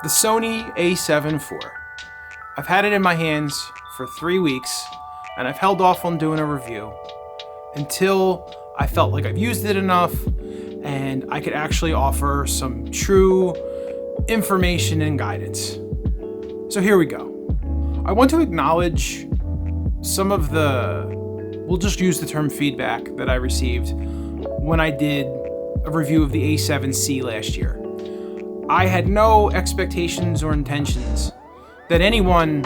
The Sony a7 IV. I've had it in my hands for 3 weeks, and I've held off on doing a review until I felt like I've used it enough and I could actually offer some true information and guidance. So here we go. I want to acknowledge some of we'll just use the term feedback that I received when I did a review of the A7C last year. I had no expectations or intentions that anyone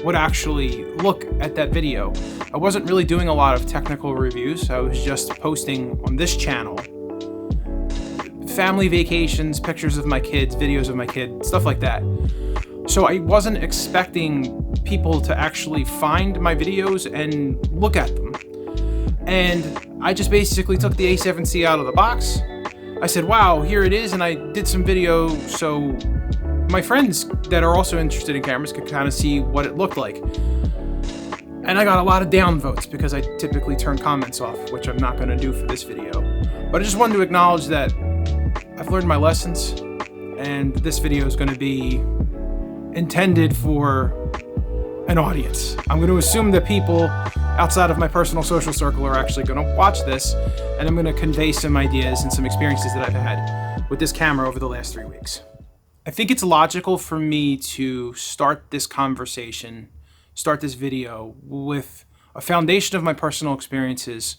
would actually look at that video. I wasn't really doing a lot of technical reviews. I was just posting on this channel family vacations, pictures of my kids, videos of my kids, stuff like that. So I wasn't expecting people to actually find my videos and look at them. And I just basically took the A7C out of the box. I said, wow, here it is, and I did some video so my friends that are also interested in cameras could kind of see what it looked like. And I got a lot of downvotes because I typically turn comments off, which I'm not going to do for this video. But I just wanted to acknowledge that I've learned my lessons, and this video is going to be intended for an audience. I'm going to assume that people outside of my personal social circle are actually going to watch this, and I'm going to convey some ideas and some experiences that I've had with this camera over the last 3 weeks. I think it's logical for me to start this conversation, start this video with a foundation of my personal experiences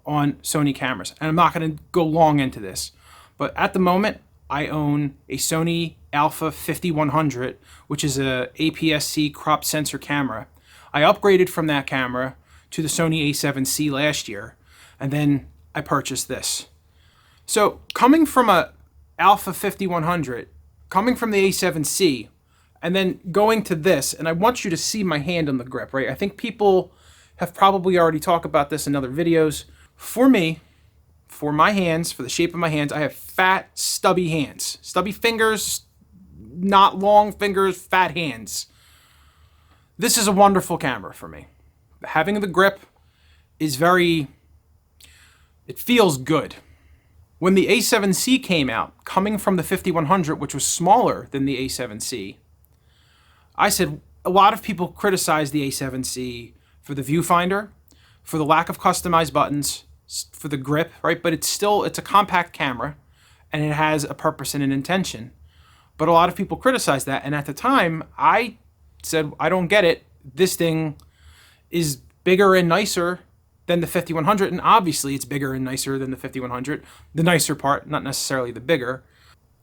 on Sony cameras. And I'm not going to go long into this, but at the moment, I own a Sony Alpha 5100, which is a APS-C crop sensor camera. I upgraded from that camera to the Sony a7C last year, and then I purchased this. So coming from a Alpha 5100, coming from the a7C, and then going to this, and I want you to see my hand on the grip, right? I think people have probably already talked about this in other videos. For me, for my hands, for the shape of my hands, I have fat, stubby hands. Stubby fingers, not long fingers, fat hands. This is a wonderful camera for me. Having the grip is it feels good. When the A7C came out, coming from the 5100, which was smaller than the A7C, I said a lot of people criticize the A7C for the viewfinder, for the lack of customized buttons, for the grip, right? But it's a compact camera, and it has a purpose and an intention. But a lot of people criticize that, and at the time, I said, I don't get it. This thing is bigger and nicer than the 5100, and obviously it's bigger and nicer than the 5100. The nicer part, not necessarily the bigger.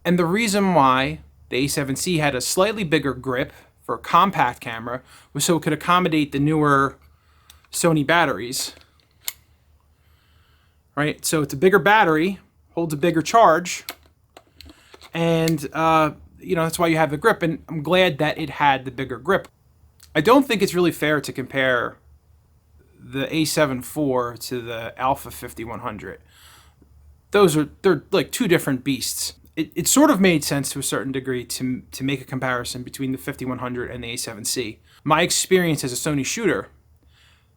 And the reason why the A7C had a slightly bigger grip for a compact camera was so it could accommodate the newer Sony batteries. Right? So it's a bigger battery, holds a bigger charge, and that's why you have the grip, and I'm glad that it had the bigger grip. I don't think it's really fair to compare the A7 IV to the Alpha 5100. They're like two different beasts. It sort of made sense to a certain degree to make a comparison between the 5100 and the A7C. My experience as a Sony shooter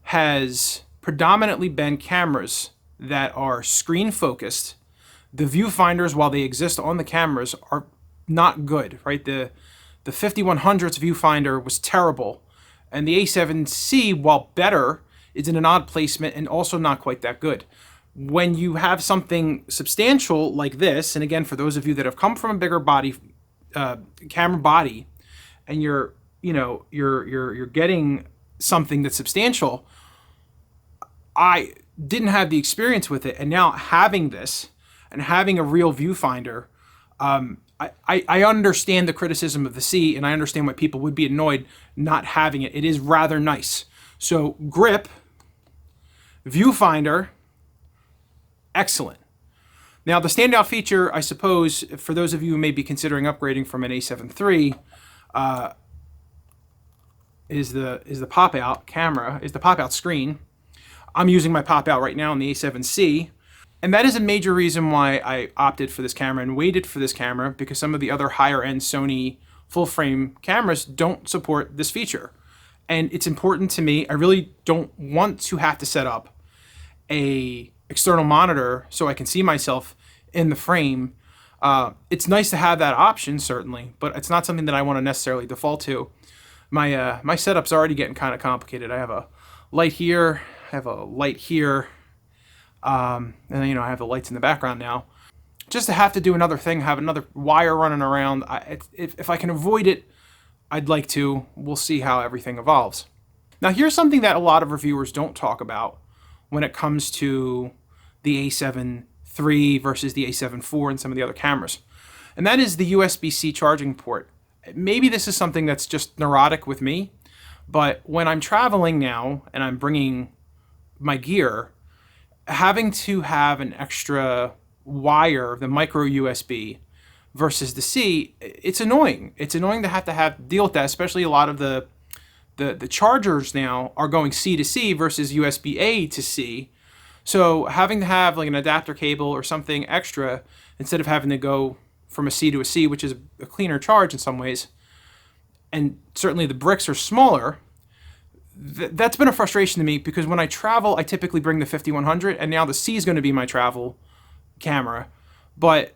has predominantly been cameras that are screen focused. The viewfinders, while they exist on the cameras, are not good, right? The 5100's viewfinder was terrible, and the A7C, while better, is in an odd placement and also not quite that good. When you have something substantial like this, and again, for those of you that have come from a bigger body, camera body, and you're getting something that's substantial, I didn't have the experience with it, and now having this and having a real viewfinder, I understand the criticism of the C, and I understand why people would be annoyed not having it. It is rather nice. So grip, viewfinder, excellent. Now the standout feature, I suppose, for those of you who may be considering upgrading from an A7 III, is the pop-out camera, is the pop-out screen. I'm using my pop-out right now on the A7C, and that is a major reason why I opted for this camera and waited for this camera, because some of the other higher-end Sony full-frame cameras don't support this feature. And it's important to me. I really don't want to have to set up a external monitor so I can see myself in the frame It's nice to have that option, certainly, but it's not something that I want to necessarily default to. My setup's already getting kind of complicated. I have a light here, I have a light here, and then, I have the lights in the background now. Just to have to do another thing, have another wire running around, if I can avoid it, I'd like to. We'll see how everything evolves. Now, here's something that a lot of reviewers don't talk about when it comes to the A7 III versus the A7 IV and some of the other cameras. And that is the USB-C charging port. Maybe this is something that's just neurotic with me, but when I'm traveling now and I'm bringing my gear, having to have an extra wire, the micro USB versus the C, it's annoying. It's annoying to have deal with that, especially a lot of the chargers now are going C to C versus USB-A to C. So having to have like an adapter cable or something extra instead of having to go from a C to a C, which is a cleaner charge in some ways, and certainly the bricks are smaller, that's been a frustration to me, because when I travel, I typically bring the 5100, and now the C is going to be my travel camera. But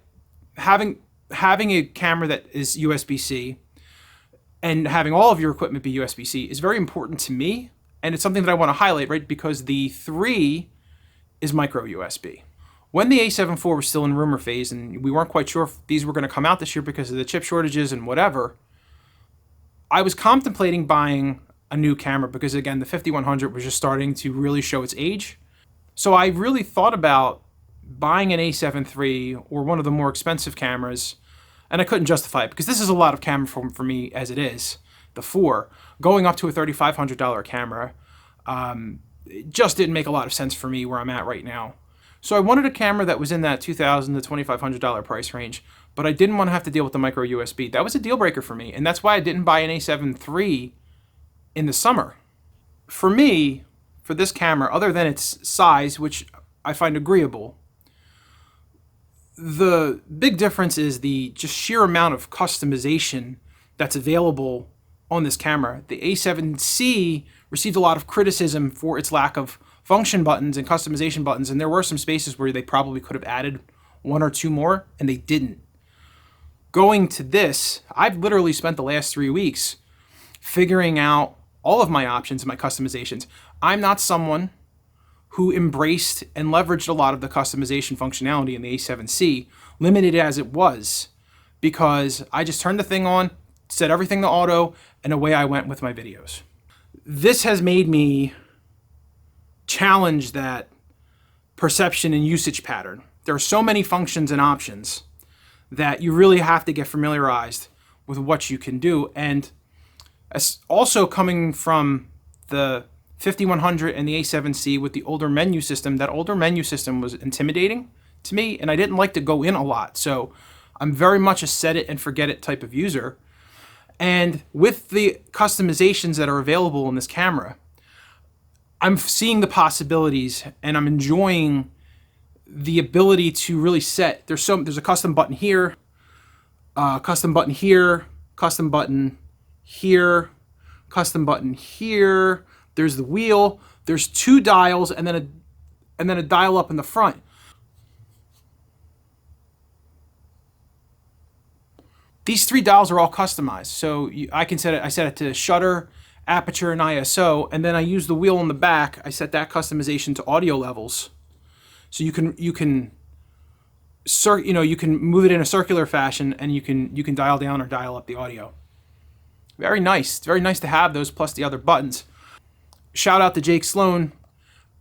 having a camera that is USB-C and having all of your equipment be USB-C is very important to me, and it's something that I want to highlight, right? Because the 3 is micro USB. When the A7 IV was still in rumor phase, and we weren't quite sure if these were going to come out this year because of the chip shortages and whatever, I was contemplating buying a new camera because, again, the 5100 was just starting to really show its age. So I really thought about buying an A7 III or one of the more expensive cameras, and I couldn't justify it because this is a lot of camera for me as it is. The 4, going up to a $3,500 camera, it just didn't make a lot of sense for me where I'm at right now. So I wanted a camera that was in that $2,000 to $2,500 price range, but I didn't want to have to deal with the micro USB. That was a deal breaker for me, and that's why I didn't buy an A7 III in the summer. For me, for this camera, other than its size, which I find agreeable, the big difference is the just sheer amount of customization that's available on this camera. The A7C received a lot of criticism for its lack of function buttons and customization buttons, and there were some spaces where they probably could have added 1 or 2 more, and they didn't. Going to this, I've literally spent the last 3 weeks figuring out all of my options and my customizations. I'm not someone who embraced and leveraged a lot of the customization functionality in the A7C, limited as it was, because I just turned the thing on, set everything to auto, and away I went with my videos. This has made me challenge that perception and usage pattern. There are so many functions and options that you really have to get familiarized with what you can do. And as also coming from the 5100 and the A7C with the older menu system, that older menu system was intimidating to me, and I didn't like to go in a lot. So I'm very much a set it and forget it type of user. And with the customizations that are available in this camera, I'm seeing the possibilities, and I'm enjoying the ability to really set. There's a custom button here, custom button here, custom button here, custom button here. There's the wheel. There's 2 dials, and then a dial up in the front. These 3 dials are all customized, so I can set it. I set it to shutter, aperture, and ISO, and then I use the wheel in the back. I set that customization to audio levels, so you can move it in a circular fashion, and you can dial down or dial up the audio. Very nice. It's very nice to have those plus the other buttons. Shout out to Jake Sloan.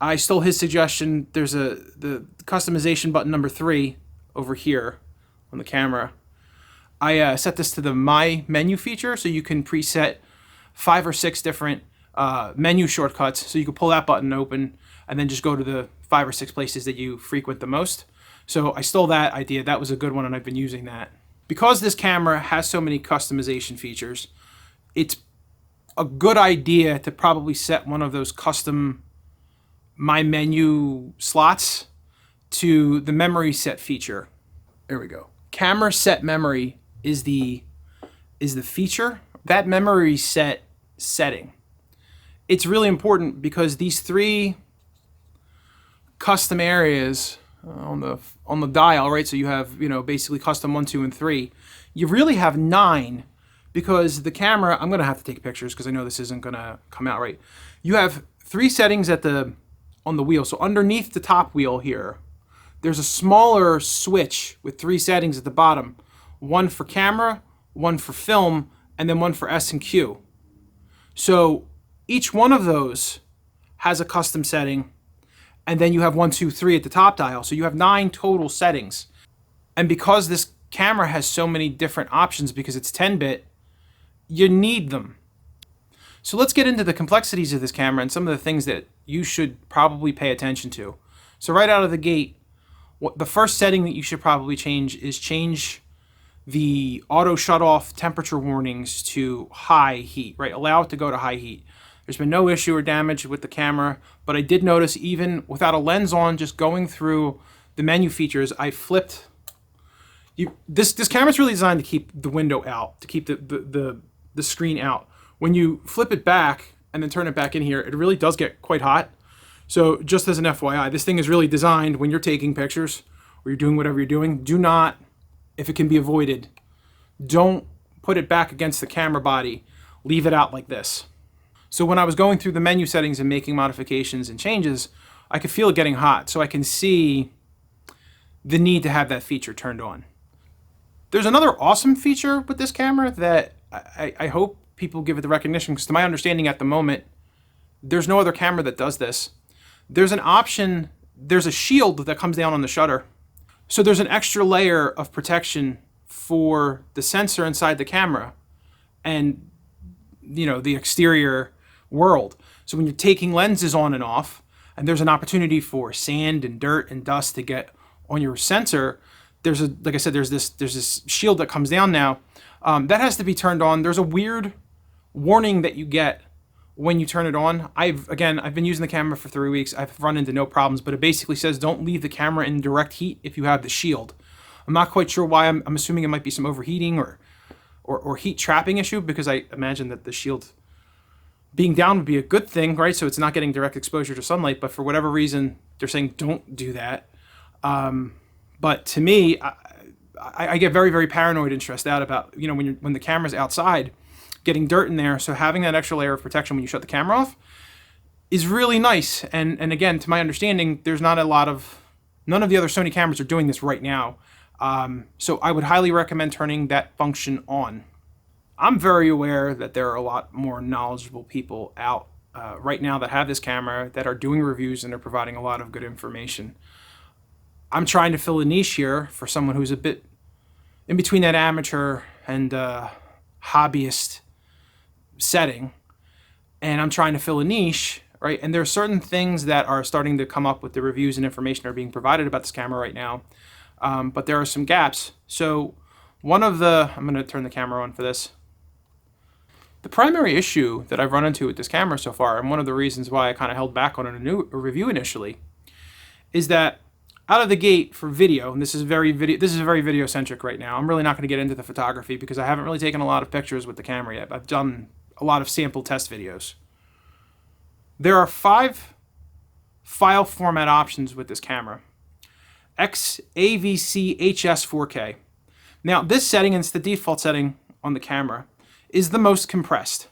I stole his suggestion. There's the customization button number 3 over here on the camera. I set this to the My Menu feature, so you can preset 5 or 6 different menu shortcuts. So you can pull that button open and then just go to the 5 or 6 places that you frequent the most. So I stole that idea. That was a good one, and I've been using that. Because this camera has so many customization features, it's a good idea to probably set one of those custom My Menu slots to the memory set feature. There we go. Camera set memory is the feature. That memory set setting, it's really important because these 3 custom areas, on the dial, right? So you have, you know, basically custom 1, 2, and 3. You really have 9 because the camera, I'm gonna have to take pictures because I know this isn't gonna come out right. You have 3 settings on the wheel. So underneath the top wheel here, there's a smaller switch with 3 settings at the bottom. 1 for camera, 1 for film, and then 1 for S and Q. So each one of those has a custom setting, and then you have 1, 2, 3 at the top dial. So you have 9 total settings. And because this camera has so many different options because it's 10-bit, you need them. So let's get into the complexities of this camera and some of the things that you should probably pay attention to. So right out of the gate, the first setting that you should probably change is change the auto shut off temperature warnings to high heat, right? Allow it to go to high heat. There's been no issue or damage with the camera, but I did notice even without a lens on, just going through the menu features, I flipped. This camera's really designed to keep the window out, to keep the screen out. When you flip it back and then turn it back in here, it really does get quite hot. So just as an FYI, this thing is really designed when you're taking pictures or you're doing whatever you're doing, do not, if it can be avoided, don't put it back against the camera body. Leave it out like this. So when I was going through the menu settings and making modifications and changes, I could feel it getting hot. So I can see the need to have that feature turned on. There's another awesome feature with this camera that I hope people give it the recognition, because to my understanding at the moment, there's no other camera that does this. There's an option, there's a shield that comes down on the shutter. So there's an extra layer of protection for the sensor inside the camera and, you know, the exterior world. So when you're taking lenses on and off, and there's an opportunity for sand and dirt and dust to get on your sensor, like I said, there's this shield that comes down now. That has to be turned on. There's a weird warning that you get when you turn it on. I've been using the camera for 3 weeks. I've run into no problems, but it basically says don't leave the camera in direct heat if you have the shield. I'm not quite sure why. I'm assuming it might be some overheating or heat trapping issue, because I imagine that the shield being down would be a good thing, right? So it's not getting direct exposure to sunlight, but for whatever reason, they're saying don't do that. But to me, I get very, very paranoid and stressed out about, you know, when the camera's outside, getting dirt in there. So having that extra layer of protection when you shut the camera off is really nice. And again, to my understanding, there's not none of the other Sony cameras are doing this right now. So I would highly recommend turning that function on. I'm very aware that there are a lot more knowledgeable people out right now that have this camera that are doing reviews and are providing a lot of good information. I'm trying to fill a niche here for someone who's a bit in between that amateur and hobbyist setting, and I'm trying to fill a niche, right? And there are certain things that are starting to come up with the reviews and information that are being provided about this camera right now, but there are some gaps. So I'm going to turn the camera on for this. The primary issue that I've run into with this camera so far, and one of the reasons why I kind of held back on a review initially, is that out of the gate for video, and this is very video centric right now. I'm really not going to get into the photography because I haven't really taken a lot of pictures with the camera yet. I've done a lot of sample test videos. There are 5 file format options with this camera. XAVC HS 4K. Now this setting, and it's the default setting on the camera, is the most compressed.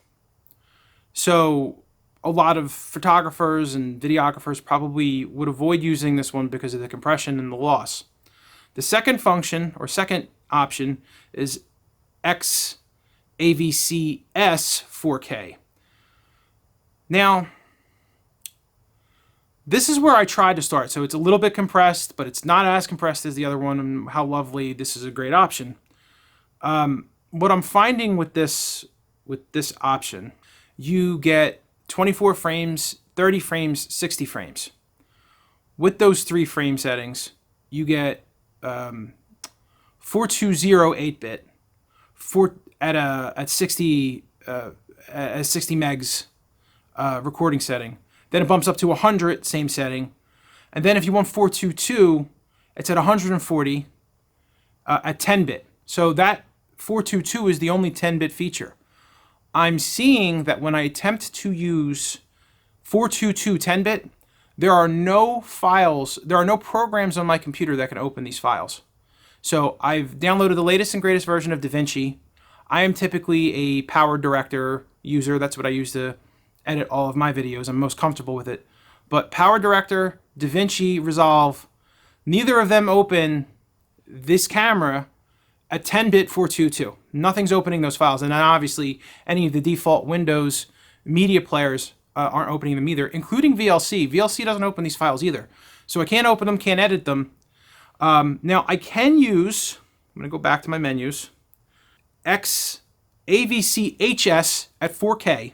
So a lot of photographers and videographers probably would avoid using this one because of the compression and the loss. The second function, or second option, is XAVC S 4K. Now, this is where I tried to start. So it's a little bit compressed, but it's not as compressed as the other one, and how lovely, this is a great option. What I'm finding with this option, you get 24 frames, 30 frames, 60 frames. With those 3 frame settings, you get 420 8-bit at 60 megs recording setting. Then it bumps up to 100, same setting. And then if you want 422, it's at 140 at 10-bit. So that 422 is the only 10-bit feature. I'm seeing that when I attempt to use 422 10-bit, there are no files, there are no programs on my computer that can open these files. So I've downloaded the latest and greatest version of DaVinci. I am typically a PowerDirector user. That's what I use to edit all of my videos. I'm most comfortable with it. But PowerDirector, DaVinci Resolve, neither of them open this camera at 10-bit 422. Nothing's opening those files. And then obviously any of the default Windows media players aren't opening them either, including VLC. VLC doesn't open these files either. So I can't open them, can't edit them. Now I can use, I'm going to go back to my menus, AVC HS at 4K.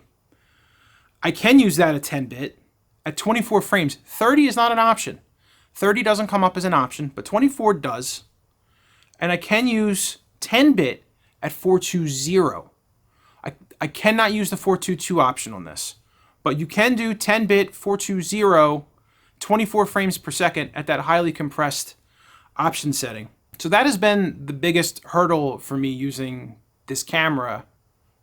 I can use that at 10-bit at 24 frames. 30 is not an option. 30 doesn't come up as an option, but 24 does. And I can use 10-bit at 420. I cannot use the 422 option on this, but you can do 10-bit 420, 24 frames per second at that highly compressed option setting. So that has been the biggest hurdle for me using this camera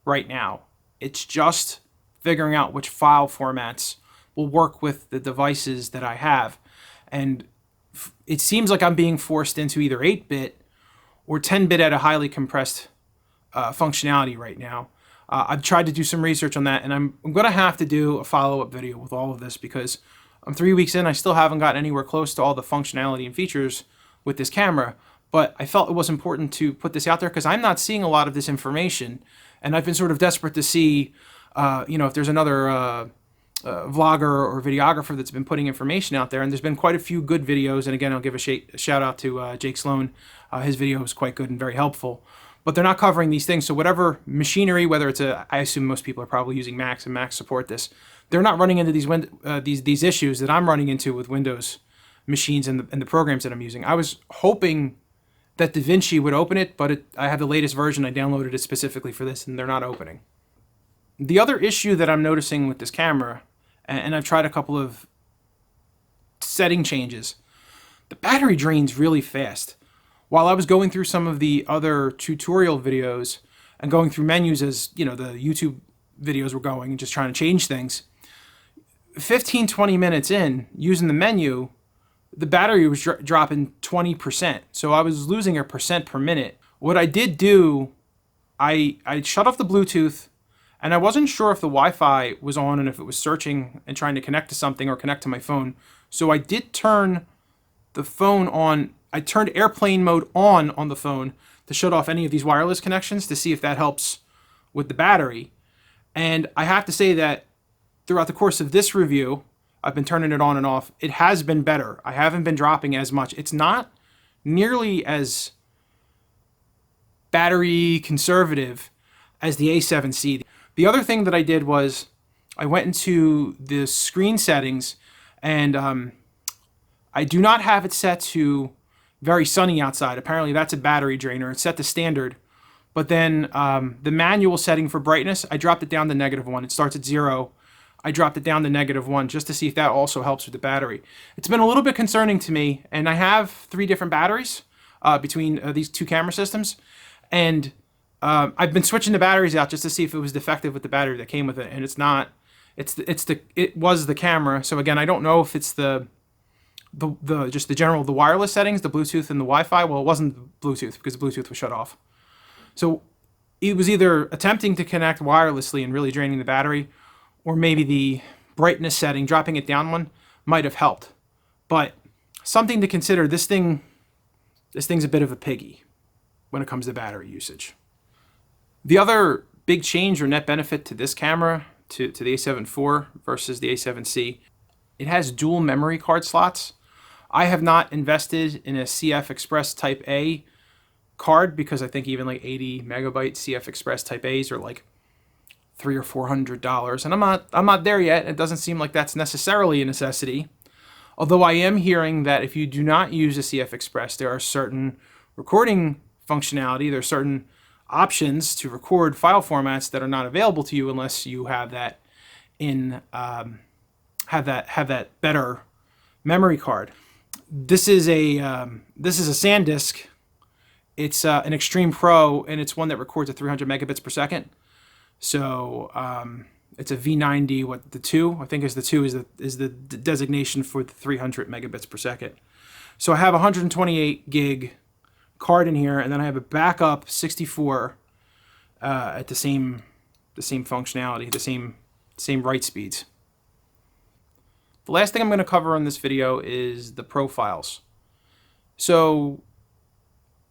right now. It's just figuring out which file formats will work with the devices that I have. And it seems like I'm being forced into either 8-bit or 10-bit at a highly compressed functionality right now. I've tried to do some research on that, and I'm going to have to do a follow-up video with all of this because I'm 3 weeks in. I still haven't gotten anywhere close to all the functionality and features with this camera, but I felt it was important to put this out there because I'm not seeing a lot of this information, and I've been sort of desperate to see, if there's another vlogger or videographer that's been putting information out there, and there's been quite a few good videos. And again, I'll give a shout out to Jake Sloan. His video was quite good and very helpful, but they're not covering these things. So whatever machinery, whether it's I assume most people are probably using Macs and Macs support this, they're not running into these issues that I'm running into with Windows machines and the programs that I'm using. I was hoping that DaVinci would open it, but I have the latest version. I downloaded it specifically for this, and they're not opening. The other issue that I'm noticing with this camera, and I've tried a couple of setting changes, the battery drains really fast. While I was going through some of the other tutorial videos and going through menus as, the YouTube videos were going and just trying to change things, 15-20 minutes in, using the menu, the battery was dropping 20%. So I was losing 1% per minute. What I did do, I shut off the Bluetooth, and I wasn't sure if the Wi-Fi was on and if it was searching and trying to connect to something or connect to my phone. So I did turn the phone on. I turned airplane mode on the phone to shut off any of these wireless connections to see if that helps with the battery. And I have to say that throughout the course of this review, I've been turning it on and off. It has been better. I haven't been dropping as much. It's not nearly as battery conservative as the A7C. The other thing that I did was I went into the screen settings, and I do not have it set to very sunny outside. Apparently that's a battery drainer. It's set to standard. But then the manual setting for brightness, I dropped it down to -1. It starts at 0. I dropped it down to -1 just to see if that also helps with the battery. It's been a little bit concerning to me, and I have 3 different batteries between these 2 camera systems, and I've been switching the batteries out just to see if it was defective with the battery that came with it, and it's not. It was the camera. So again, I don't know if it's the wireless settings, the Bluetooth and the Wi-Fi. Well, it wasn't Bluetooth because the Bluetooth was shut off. So it was either attempting to connect wirelessly and really draining the battery, or maybe the brightness setting, dropping it down 1, might have helped. But something to consider, this thing's a bit of a piggy when it comes to battery usage. The other big change or net benefit to this camera, to the A7 IV versus the A7C, it has dual memory card slots. I have not invested in a CF Express Type A card because I think even like 80 megabyte CF Express Type A's are like $300 or $400, and I'm not there yet. It doesn't seem like that's necessarily a necessity. Although I am hearing that if you do not use a CF Express, there are certain recording functionality, there are certain options to record file formats that are not available to you unless you have that in have that better memory card. This is a SanDisk. It's an Extreme Pro, and it's one that records at 300 megabits per second. So It's a V90. What the 2? I think is the 2 is the designation for the 300 megabits per second. So I have a 128 gig card in here, and then I have a backup 64 at the same functionality, the same write speeds. The last thing I'm going to cover on this video is the profiles. So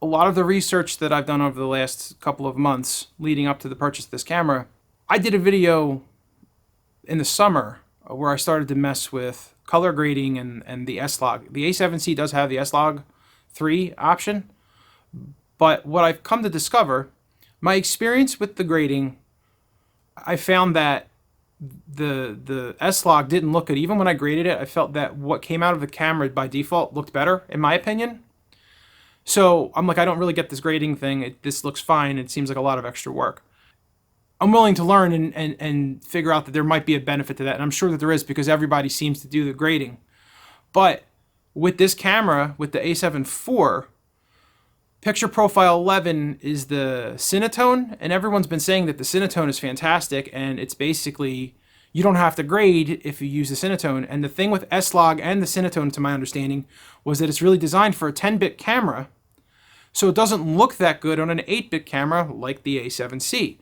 a lot of the research that I've done over the last couple of months leading up to the purchase of this camera, I did a video in the summer where I started to mess with color grading and the S-Log. The A7C does have the S-Log 3 option, but what I've come to discover, my experience with the grading, I found that the S-Log didn't look good. Even when I graded it, I felt that what came out of the camera by default looked better, in my opinion. So I'm like, I don't really get this grading thing. This looks fine. It seems like a lot of extra work. I'm willing to learn and figure out that there might be a benefit to that. And I'm sure that there is, because everybody seems to do the grading. But with this camera, with the A7 IV, Picture Profile 11 is the Cinetone, and everyone's been saying that the Cinetone is fantastic, and it's basically, you don't have to grade if you use the Cinetone. And the thing with S-Log and the Cinetone, to my understanding, was that it's really designed for a 10-bit camera, so it doesn't look that good on an 8-bit camera like the A7C.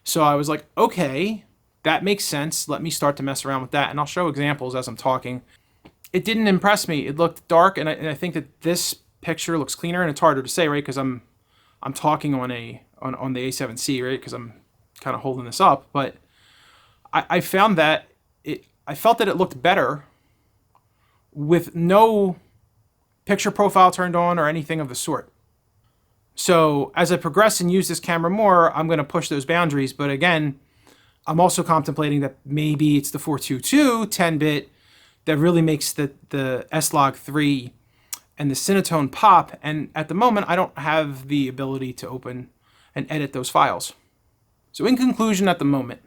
So I was like, okay, that makes sense. Let me start to mess around with that, and I'll show examples as I'm talking. It didn't impress me. It looked dark, and I think that this picture looks cleaner, and it's harder to say, right? Because I'm talking on the A7C, right? Because I'm kind of holding this up, but I found that I felt that it looked better with no picture profile turned on or anything of the sort. So as I progress and use this camera more, I'm going to push those boundaries. But again, I'm also contemplating that maybe it's the 422 10-bit that really makes the S-Log 3 and the Cinetone pop. And at the moment, I don't have the ability to open and edit those files. So in conclusion, at the moment,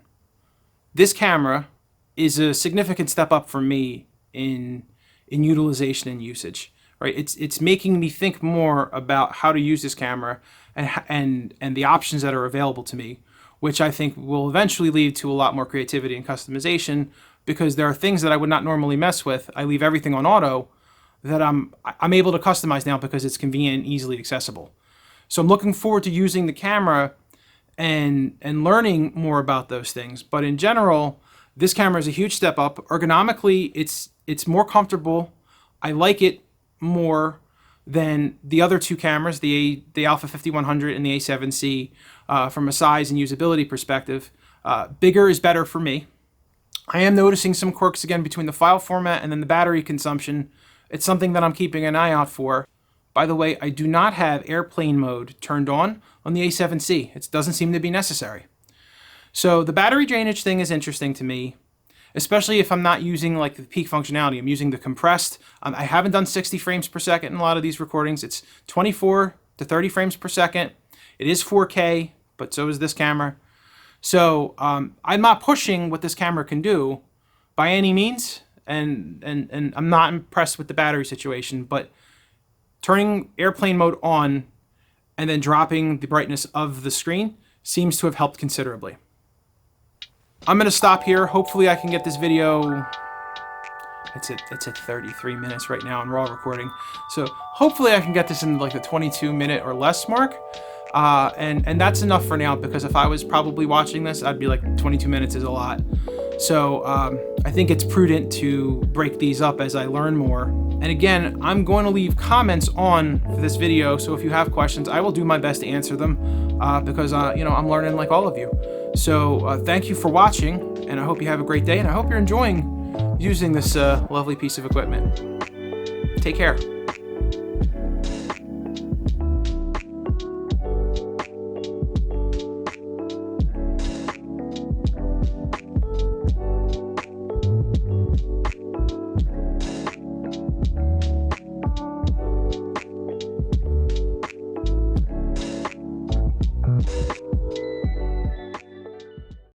this camera is a significant step up for me in utilization and usage. Right? It's making me think more about how to use this camera and the options that are available to me, which I think will eventually lead to a lot more creativity and customization, because there are things that I would not normally mess with. I leave everything on auto that I'm able to customize now because it's convenient and easily accessible. So I'm looking forward to using the camera and learning more about those things. But in general, this camera is a huge step up. Ergonomically, it's more comfortable. I like it more than the other two cameras, the Alpha 5100 and the A7C, from a size and usability perspective. Bigger is better for me. I am noticing some quirks again between the file format and then the battery consumption. It's something that I'm keeping an eye out for. By the way, I do not have airplane mode turned on the A7C. It doesn't seem to be necessary. So the battery drainage thing is interesting to me, especially if I'm not using like the peak functionality. I'm using the compressed. I haven't done 60 frames per second in a lot of these recordings. It's 24 to 30 frames per second. It is 4K, but so is this camera. So I'm not pushing what this camera can do by any means, and I'm not impressed with the battery situation, but turning airplane mode on and then dropping the brightness of the screen seems to have helped considerably. I'm going to stop here. Hopefully I can get this video, it's at 33 minutes right now in raw recording. So hopefully I can get this in like the 22-minute or less mark. And that's enough for now, because if I was probably watching this, I'd be like 22 minutes is a lot. So I think it's prudent to break these up as I learn more. And again, I'm going to leave comments on for this video, so if you have questions, I will do my best to answer them, because I'm learning like all of you. So thank you for watching, and I hope you have a great day, and I hope you're enjoying using this lovely piece of equipment. Take care.